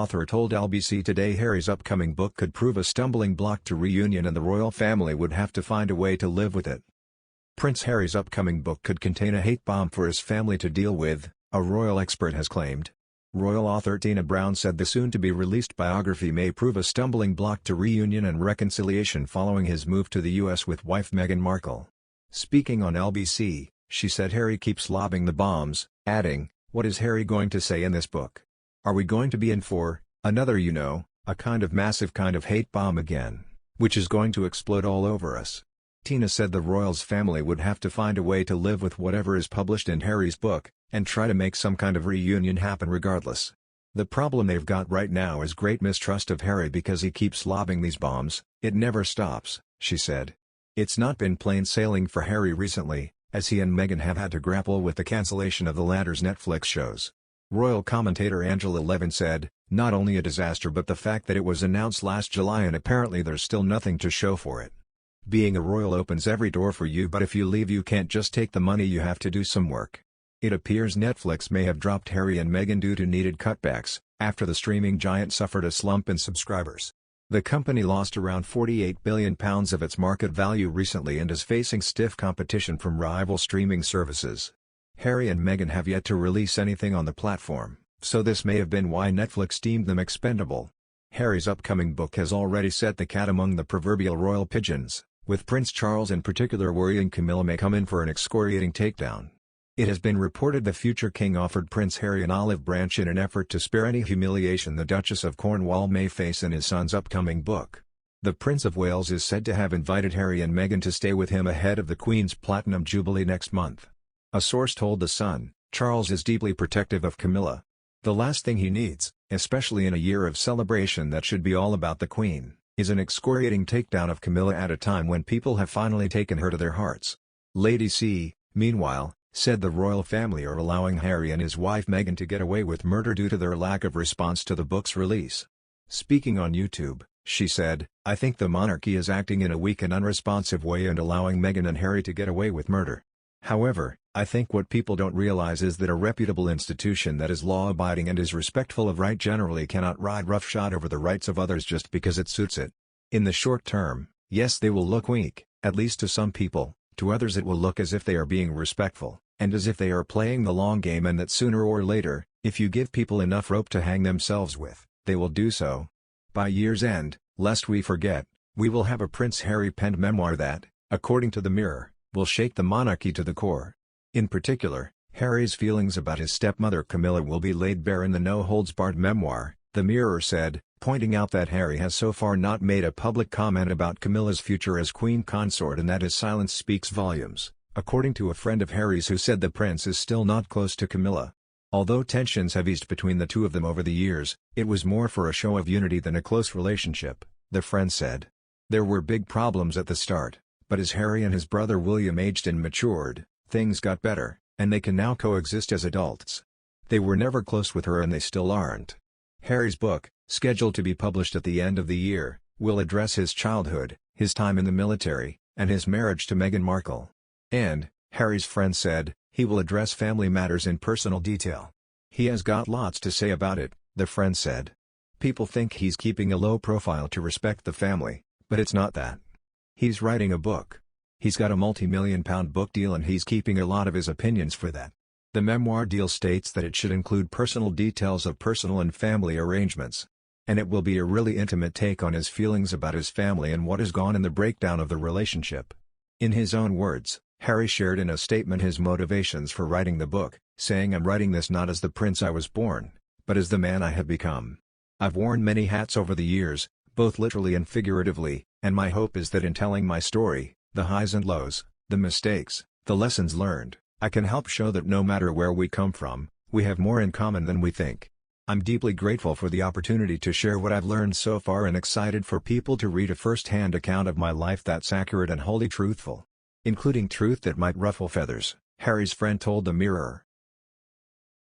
author told LBC Today Harry's upcoming book could prove a stumbling block to reunion and the royal family would have to find a way to live with it. Prince Harry's upcoming book could contain a hate bomb for his family to deal with, a royal expert has claimed. Royal author Tina Brown said the soon-to-be-released biography may prove a stumbling block to reunion and reconciliation following his move to the U.S. with wife Meghan Markle. Speaking on LBC, she said Harry keeps lobbing the bombs, adding, "What is Harry going to say in this book? Are we going to be in for another a kind of massive kind of hate bomb again, which is going to explode all over us?" Tina said the royals' family would have to find a way to live with whatever is published in Harry's book, and try to make some kind of reunion happen regardless. The problem they've got right now is great mistrust of Harry because he keeps lobbing these bombs, it never stops, she said. It's not been plain sailing for Harry recently, as he and Meghan have had to grapple with the cancellation of the latter's Netflix shows. Royal commentator Angela Levin said, "Not only a disaster but the fact that it was announced last July and apparently there's still nothing to show for it. Being a royal opens every door for you, but if you leave you can't just take the money, you have to do some work." It appears Netflix may have dropped Harry and Meghan due to needed cutbacks, after the streaming giant suffered a slump in subscribers. The company lost around £48 billion of its market value recently and is facing stiff competition from rival streaming services. Harry and Meghan have yet to release anything on the platform, so this may have been why Netflix deemed them expendable. Harry's upcoming book has already set the cat among the proverbial royal pigeons, with Prince Charles in particular worrying Camilla may come in for an excoriating takedown. It has been reported the future king offered Prince Harry an olive branch in an effort to spare any humiliation the Duchess of Cornwall may face in his son's upcoming book. The Prince of Wales is said to have invited Harry and Meghan to stay with him ahead of the Queen's Platinum Jubilee next month. A source told The Sun, Charles is deeply protective of Camilla. The last thing he needs, especially in a year of celebration that should be all about the Queen, is an excoriating takedown of Camilla at a time when people have finally taken her to their hearts. Lady C, meanwhile, said the royal family are allowing Harry and his wife Meghan to get away with murder due to their lack of response to the book's release. Speaking on YouTube, she said, "I think the monarchy is acting in a weak and unresponsive way and allowing Meghan and Harry to get away with murder. However, I think what people don't realize is that a reputable institution that is law-abiding and is respectful of right generally cannot ride roughshod over the rights of others just because it suits it. In the short term, yes, they will look weak, at least to some people. To others it will look as if they are being respectful, and as if they are playing the long game, and that sooner or later, if you give people enough rope to hang themselves with, they will do so. By year's end, lest we forget, we will have a Prince Harry-penned memoir that, according to the Mirror, will shake the monarchy to the core. In particular, Harry's feelings about his stepmother Camilla will be laid bare in the no-holds-barred memoir," the Mirror said, pointing out that Harry has so far not made a public comment about Camilla's future as Queen Consort and that his silence speaks volumes, according to a friend of Harry's who said the prince is still not close to Camilla. Although tensions have eased between the two of them over the years, it was more for a show of unity than a close relationship, the friend said. There were big problems at the start, but as Harry and his brother William aged and matured, things got better, and they can now coexist as adults. They were never close with her and they still aren't. Harry's book, scheduled to be published at the end of the year, will address his childhood, his time in the military, and his marriage to Meghan Markle. And, Harry's friend said, he will address family matters in personal detail. He has got lots to say about it, the friend said. People think he's keeping a low profile to respect the family, but it's not that. He's writing a book. He's got a multi-million-pound book deal and he's keeping a lot of his opinions for that. The memoir deal states that it should include personal details of personal and family arrangements. And it will be a really intimate take on his feelings about his family and what has gone in the breakdown of the relationship. In his own words, Harry shared in a statement his motivations for writing the book, saying, "I'm writing this not as the prince I was born, but as the man I have become. I've worn many hats over the years, both literally and figuratively, and my hope is that in telling my story, the highs and lows, the mistakes, the lessons learned, I can help show that no matter where we come from, we have more in common than we think. I'm deeply grateful for the opportunity to share what I've learned so far and excited for people to read a first-hand account of my life that's accurate and wholly truthful. Including truth that might ruffle feathers," Harry's friend told the Mirror.